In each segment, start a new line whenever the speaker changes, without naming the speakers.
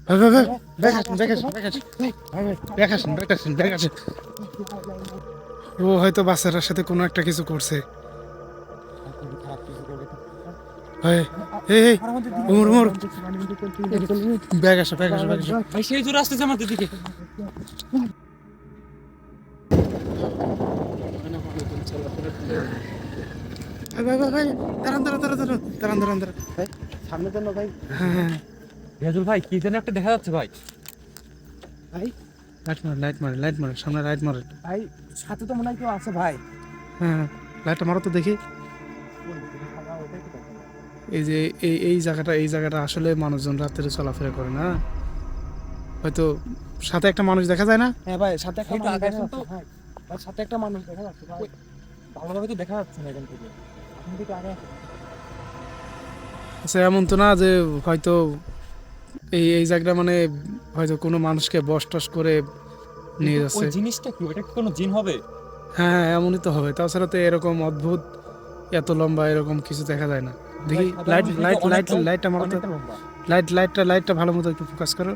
ভাই ভাই ভাই ব্যাগ আসেন ব্যাগ আসেন ব্যাগ আসেন ভাই ভাই ব্যাগ আসেন ব্যাগ আসেন ব্যাগ আসেন। ও হয়তো বাচ্চাটার সাথে কোনো একটা কিছু করছে। ভাই এই এই উমর উমর ব্যাগ আসো ব্যাগ আসো ব্যাগ আসো।
ভাই সেই জোরে আসতেছে আমাদের দিকে।
ভাই ভাই ভাই ভাই দাঁড়ান দাঁড়ান দাঁড়ান দাঁড়ান দাঁড়ান দাঁড়ান দাঁড়ান
ভাই সামনে জন্য ভাই।
হ্যাঁ হ্যাঁ
রিয়াজুল ভাই কি যেন একটা দেখা যাচ্ছে ভাই।
ভাই
লাইট মারে লাইট মারে সামনে লাইট মারে।
ভাই সাথে তো মনে হয় কেউ আছে ভাই।
হ্যাঁ লাইটটা মারো তো দেখি। এই যে এই জায়গাটা আসলে মানুষজন রাত্রে চলাফেরা করে না, হয়তো সাথে একটা মানুষ দেখা যায় না।
হ্যাঁ ভাই সাথে একটা
একটু
মানুষ
আগে
দেখা
আসুন তো।
যাচ্ছে ভাই। ভাই সাথে একটা মানুষ দেখা যাচ্ছে ভাই।
ভালোভাবে তো দেখা যাচ্ছে না এখান থেকে।
আপনি দিকে আগে আসুন।
আচ্ছা এমন তো না যে হয়তো এই জায়গাটা মানে হয়তো কোনো মানুষকে বশ টস করে নিয়ে
কিন্তু
যাচ্ছে।
ওই জিনিসটা কি, ওটা কি কোনো জিন হবে?
হ্যাঁ হ্যাঁ এমনই তো হবে, তাছাড়া তো এরকম অদ্ভুত এত লম্বা এরকম কিছু দেখা যায় না। দেখি
ভাই,
লাইট
সাধারণ
লাইট
জিন তো
লাইট
অনেক
লাইটটা মারো তো।
অনেকটা লম্বা।
লাইটটা ভালো মতো একটু ফোকাস করো।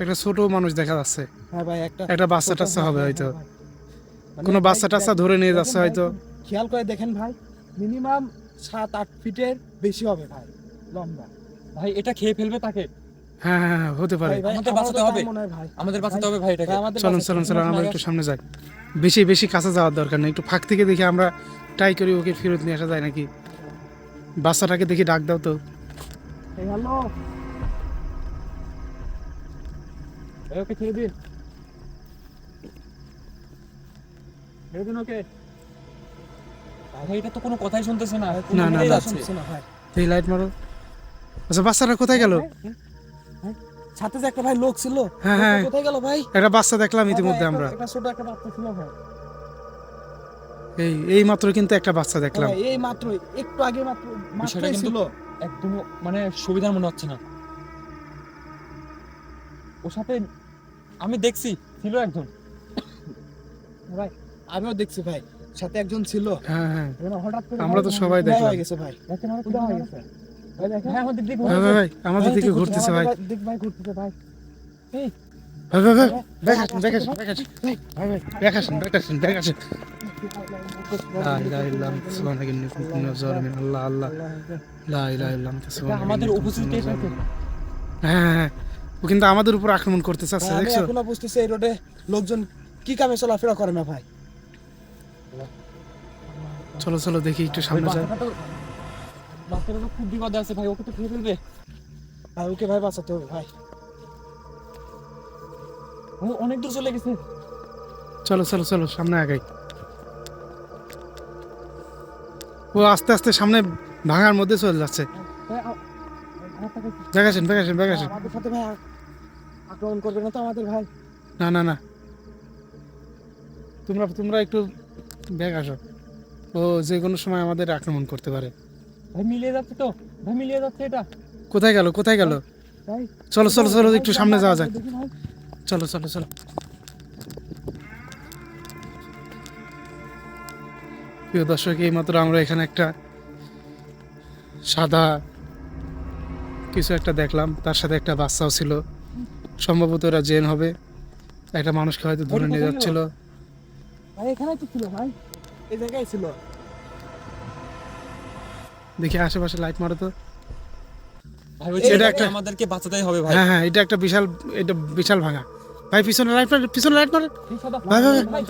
একটা ছোট মানুষ দেখা যাচ্ছে,
হ্যাঁ ভাই একটা
একটা বাচ্চা টাচ্চা হবে হয়তো,
মানে
কোনো
ভাই
বাচ্চা টাচ্চা ধরে নিয়ে
দেখেন
যাচ্ছে
ভাই,
হয়তো।
খেয়াল করে দেখেন ভাই, মিনিমাম 7-8 ফিটের বেশি হবে ভাই লম্বা।
ভাই এটা খেয়ে ফেলবে তাকে।
হ্যাঁ হ্যাঁ হ্যাঁ, হতে পারে।
ভাই
আমাদের
আমারও
বাঁচাতে
তো
হবে।
তাই মনে হয় ভাই।
আমাদের বাঁচাতে হবে ভাই এটাকে।
ভাই, আমাদের
চলুন
বাঁচাতে
চলুন
হবে।
চলুন আমরা একটু সামনে যাই। বেশি বেশি কাছে যাওয়ার দরকার নেই, একটু ফাঁক থেকে দেখি আমরা ট্রাই করি ওকে ফেরত নিয়ে আসা যায় নাকি। বাচ্চাটাকে দেখি ডাক দাও তো।
এই হ্যালো
এই ওকে ছেড়ে দিন। ছেড়ে দিন ওকে। ভাই এটা তো কোনো কথাই শুনতেছে না।
না, না,
মেরেই
না।
যাচ্ছে।
শুনছে না ভাই।
এই লাইট মারো। আচ্ছা বাচ্চাটা কোথায় গেল?
ভাই, সাথে যে একটা ভাই লোক ছিল,
হ্যাঁ,
লোকটা
হ্যাঁ।
কোথায় গেল ভাই?
একটা বাচ্চা দেখলাম
হ্যাঁ
ইতিমধ্যে
ভাই,
আমরা।
একটা ছোট একটা বাচ্চা ছিল ভাই।
এই মাত্র কিন্তু একটা বাচ্চা দেখলাম।
ভাই, এই মাত্র একটু আগে
বিষয়টা
মাত্রই
কিন্তু
ছিল।
একদম মানে সুবিধার মনে হচ্ছে না। ওর সাথে আমি দেখছি ছিল একজন।
ভাই আমিও দেখছি ভাই, সাথে একজন ছিল।
হ্যাঁ হ্যাঁ
যেন হঠাৎ করে
আমরা তো সবাই
উধাও
দেখলাম।
হয়ে গেছে ভাই।
দেখেন আর
উধাও হয়ে গেছে। ভাই দেখেন।
হ্যাঁ আমাদের দিকে
ভাই ভাই ভাই আমাদের দিকে ঘুরতেছে ভাই।
আমাদের দিক ভাই ঘুরতেছে ভাই। এই
ভাই ভাই ভাই ব্যাগ আসেন ব্যাগ আসেন ব্যাগ আসেন ভাই ভাই ব্যাগ আসেন ব্যাগ আসেন ব্যাগ আসেন। লা ইলাহা ইল্লাল্লাহ সুবহানাকা ইন্নী কুনতু মিনাজ জালিমিন। আল্লাহ আল্লাহ লা ইলাহা ইল্লাল্লাহ
এটা
সুবহানাকা
আমাদের
ইন্নী কুনতু
উপস্থিতি
মিনাজ জালিমিন। হ্যাঁ হ্যাঁ হ্যাঁ, ও কিন্তু আমাদের উপর আক্রমণ করতে চাচ্ছে,
ভাই, আমি
দেখছো?
এখনো বুঝতেছি এই রোডে লোকজন কি কামে চলাফেরা করে না ভাই।
চলো চলো দেখি একটু সামনে যাই।
বাচ্চাটা তো খুব বিপদে আছে ভাই, ওকে তো খেয়ে ফেলবে।
ভাই ওকে ভাই বাঁচাতে হবে ভাই।
ও অনেক দূর চলে গেছে।
চলো চলো চলো সামনে আগাই। ও আস্তে আস্তে সামনে ভাঙার মধ্যে চলে যাচ্ছে।
ভাই,
ব্যাগ আসেন ব্যাগ আসেন ব্যাগ আসেন।
আমাদের সাথে ভাই আক্রমণ করবে না তো আমাদের ভাই?
না না না, তোমরা তোমরা একটু ব্যাগ আসো, ও যে কোনো সময় আমাদের আক্রমণ করতে পারে।
ভাই মিলিয়ে যাচ্ছে তো, ভাই মিলিয়ে যাচ্ছে এটা।
কোথায় গেল কোথায় গেল?
ভাই
চলো চলো চলো একটু সামনে যাওয়া যাক।
দেখি ভাই।
চলো চলো চলো। প্রিয় দর্শক, এইমাত্র আমরা এখানে একটা সাদা কিছু একটা দেখলাম, তার সাথে একটা বাচ্চাও ছিল, সম্ভবত এরা জেন হবে। একটা মানুষকে হয়তো ধরে নিয়ে যাচ্ছিল।
ভাই এখানে তো ছিল ভাই, এই জায়গায় ছিল।
দেখি আশেপাশে লাইট মারো তো।
ভাই ওই
এটা
ছেলেটাকে
একটা-
আমাদেরকে বাঁচাতেই হবে ভাই।
হ্যাঁ হ্যাঁ এটা একটা বিশাল ভাঙা। ভাই পিছনে লাইট মারে পিছনে লাইট মারে। ভাই ভাই ভাই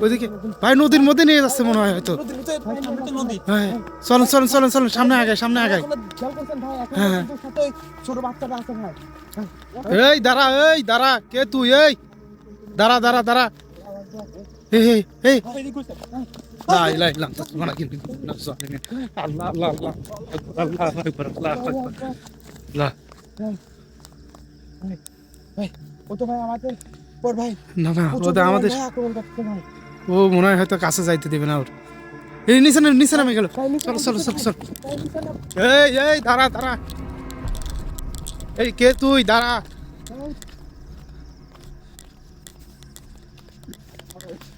ওইদিকে ভাই নদীর মধ্যে নিয়ে যাচ্ছে মনে হয় হয়তো।
ভাই সামনে তো নদী।
হ্যাঁ চলুন চলুন চলুন চলুন সামনে আগাই সামনে আগাই।
খেয়াল করছেন ভাই, এখন
হ্যাঁ।
আমাদের সাথে ওই ছোট বাচ্চাটা আছে ভাই।
এই দাঁড়া কে তুই? এই দাঁড়া দাঁড়া দাঁড়া। এই এই এই লা ইলাহা ইল্লাল্লাহ সুবহানাকা ইন্নী কুনতু মিনাজ জালিমিন। আল্লাহ আল্লাহ আল্লাহ আল্লাহু আকবার আল্লাহু আকবার। আল্লাহ
ভাই ও তো ভাই আমাদের পর ভাই
না না
প্রচুর
ওটা আমাদের,
ভাই আক্রমণ করছে ভাই।
ও মনে হয় হয়তো কাছে যাইতে দেবে না ওর। এই নিচে নামে গেল। চলো চলো চলো চলো।
ভাই, নিচে নাম।
এই দাঁড়া দাঁড়া। এই কে তুই? দাঁড়া।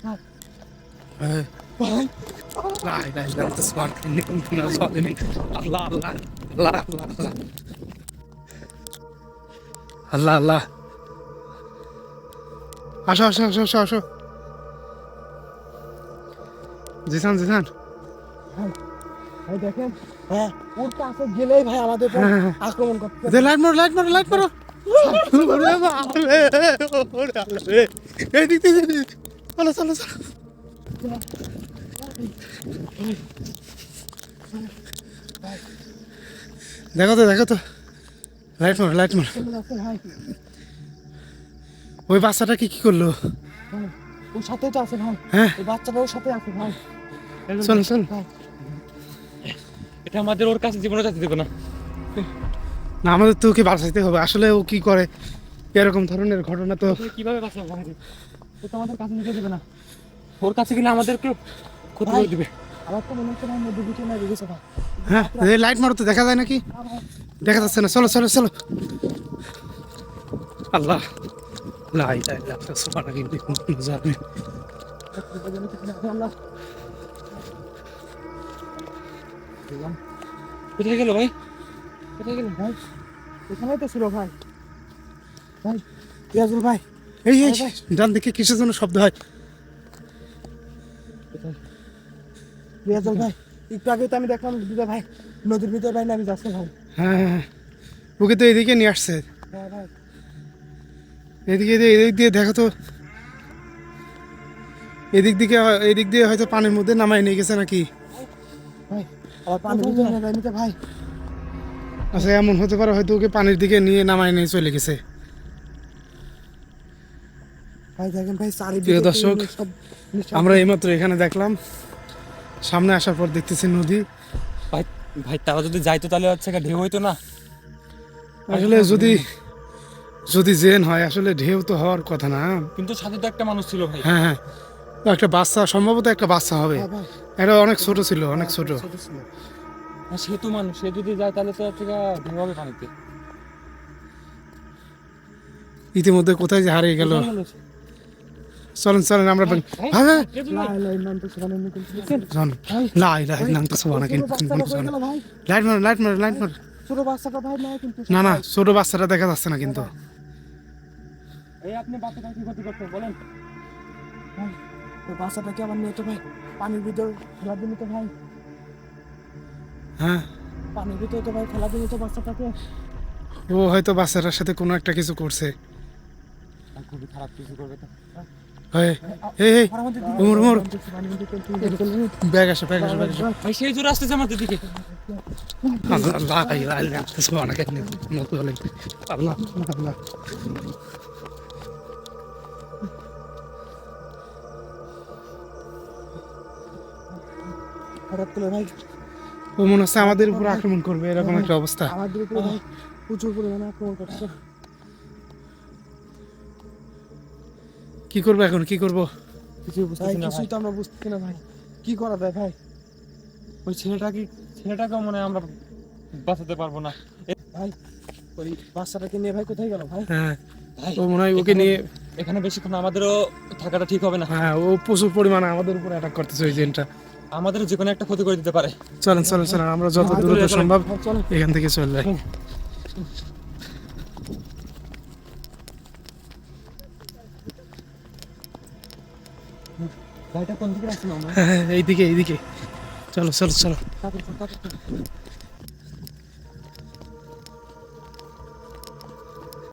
ভাই,
এই,
ভাই
লা ইলাহা ইল্লাল্লাহ সুবহানাকা ইন্নী কুনতু মিনাজ জালিমিন। আল্লাহ আল্লাহ আল্লাহ আল্লাহ আল্লাহ। আল্লাহ আল্লাহ, আসো আসো আসো আসো আসো, জিসান জিসান।
ভাই দেখেন, হ্যাঁ ওর কাছে গেলেই ভাই আমাদের উপর
হ্যাঁ, হ্যাঁ।
আক্রমণ করতে
লাইট মারো লাইট মারো লাইট মারো। ওরে বাপরে, ওরে আল্লাহ রে। এই দিক দিয়ে চলো চলো চলো। দেখো তো দেখো তো, লাইট মারো লাইট মারো।
চলে যাচ্ছে ভাই।
ওই বাচ্চাটা কি করলো?
ভাই, ওর সাথেই তো আছে ভাই,
হ্যাঁ
ওই বাচ্চাটা ওর সাথে আছে ভাই।
চলো চলো।
ভাই,
এটা আমাদের ওর কাছে জীবনে যেতে দেবে না।
না, আমাদের তো ওকে বাঁচাইতে হবে। আসলে ও কি করে এরকম ধরনের ঘটনা তো।
ওকে কিভাবে বাঁচাবো ভাই? ও তো আমাদের কাছে নিতে দেবে না। ওর কাছে গেলে আমাদেরকে ক্ষতি
ভাই।
করে দিবে।
আমার তো মনে হচ্ছে ভাই নদী বিচে না গেছে ভাই।
হ্যাঁ, এই লাইট মারো তো, দেখা যায় নাকি? দেখা যাচ্ছে না, চলো চলো চলো। আল্লাহ, লা ইলাহা ইল্লাল্লাহ, সুবহানাল্লাহ।
আল্লাহ,
কোথায় গেল ভাই? কোথায় গেল?
ভাই এখানেই তো ছিল ভাই। ভাই রিয়াজুল ভাই,
এই এই ডান দিকে কিসের জন্য শব্দ হয়?
রিয়াজুল ভাই একটু আগে তো আমি দেখলাম দুটো ভাই নদীর ভিতরে ভাই নামি যাচ্ছে ভাই।
হ্যাঁ হ্যাঁ, হ্যাঁ। ওকে তো এদিকে নিয়ে আসছে।
হ্যাঁ ভাই,
এদিক দিয়ে দেখো তো, এদিক দিয়ে হয়তো পানির মধ্যে নামাই নিয়ে গেছে নাকি?
ভাই আর পানি ভিতরে নেমে নিতে ভাই।
আচ্ছা, এমন হতে পারে হয়তো ওকে পানির দিকে নিয়ে নামাই নিয়ে চলে গেছে।
ভাই দেখেন ভাই চারিদিকে
প্রিয় দর্শক,
সব নিঃশ্বাস।
আমরা এইমাত্র এখানে দেখলাম, সামনে আসার পর দেখতেছি নদী।
ভাই ভাই তারা যদি যাইতো তাহলে হচ্ছে একটা ঢেউ হইতো না।
আসলে যদি জেন হয়, আসলে ঢেউ তো হওয়ার কথা না।
কিন্তু সাথে তো একটা মানুষ ছিল ভাই।
হ্যাঁ হ্যাঁ, একটা বাচ্চা, সম্ভবত একটা বাচ্চা হবে।
হ্যাঁ ভাই,
এটা অনেক ছোট ছিল, অনেক ছোট।
ছোট ছিল।
আর সে তো মানুষ, সে যদি যায় তাহলে তো হচ্ছে ঢেউ হবে পানিতে।
ইতিমধ্যে কোথায় যে হারিয়ে গেল।
কোথায় গেল সে?
চলেন চলেন আমরা ভাই ভাই
রেজুল ভাই,
লা ইলাহা ইল্লাল্লাহ সুবহানাল্লাহ নিকুল।
চল, লা ইলাহা ইল্লাল্লাহ সুবহানাকা
ছোট বাচ্চাটা কই গেল ভাই?
লাইট মারো লাইট মারো লাইট মারো।
ছোট বাচ্চাটা ভাই নাই কিন্তু।
না না, ছোট বাচ্চাটা দেখা যাচ্ছে না কিন্তু।
এই আপনি বাচ্চাটা কি ক্ষতি করতে বলেন?
ভাই ওই বাচ্চাটাকে আবার নিয়ে তো ভাই পানির ভিতর ফেলা দিন তো ভাই।
হ্যাঁ,
পানির ভিতরে তো ভাই ফেলা দিন তো বাচ্চাটাকে।
ও হয়তো বাচ্চাটার সাথে কোনো একটা কিছু করছে।
আর খুবই খারাপ কিছু করবে তো।
এই এই এই,
আর আমাদের
উমর উমর,
পানির ভিতরে
ব্যাগ আসো ব্যাগ আসো ব্যাগ আসো।
ভাই সেই জোরে আসতেছে আমাদের দিকে।
আল্লাহ লা ইলাহা ইল্লাল্লাহ সুবহানাকা আল্লাহ আল্লাহ।
হঠাৎ করে ভাই
ও মনে হচ্ছে আমাদের উপর আক্রমণ করবে, এরকম একটা অবস্থা।
আমাদের উপরে ভাই প্রচুর পরিমাণে আক্রমণ করছে।
কি করবো এখন, কি করবো?
কিছুই
ভাই
বুঝতেছি না ভাই।
কিছুই তো আমরা বুঝতেছি না ভাই, কি করা যায় ভাই?
ওই ছেলেটাকেও মনে হয় আমরা বাঁচাতে পারবো না।
ভাই ওই বাচ্চাটাকে নিয়ে ভাই কোথায় গেল ভাই?
হ্যাঁ,
ভাই
ও মনে হয় ওকে নিয়ে।
এখানে বেশিক্ষণ আমাদেরও থাকাটা ঠিক হবে না।
হ্যাঁ, ও প্রচুর পরিমাণে আমাদের উপর অ্যাটাক করতেছে ওই জেনটা।
আমাদের যে কোনো একটা ক্ষতি করে দিতে পারে।
চলেন চলেন চলেন, আমরা যত
ভাই,
দ্রুত
চলে
সম্ভব
ভাই, চলো।
এখান থেকে চলে যাই।
ভাইটা কোন দিকে রাখছিলাম আমরা?
এইদিকে এইদিকে, চলো চলো চলো।
তাড়াতাড়ি, তাড়াতাড়ি।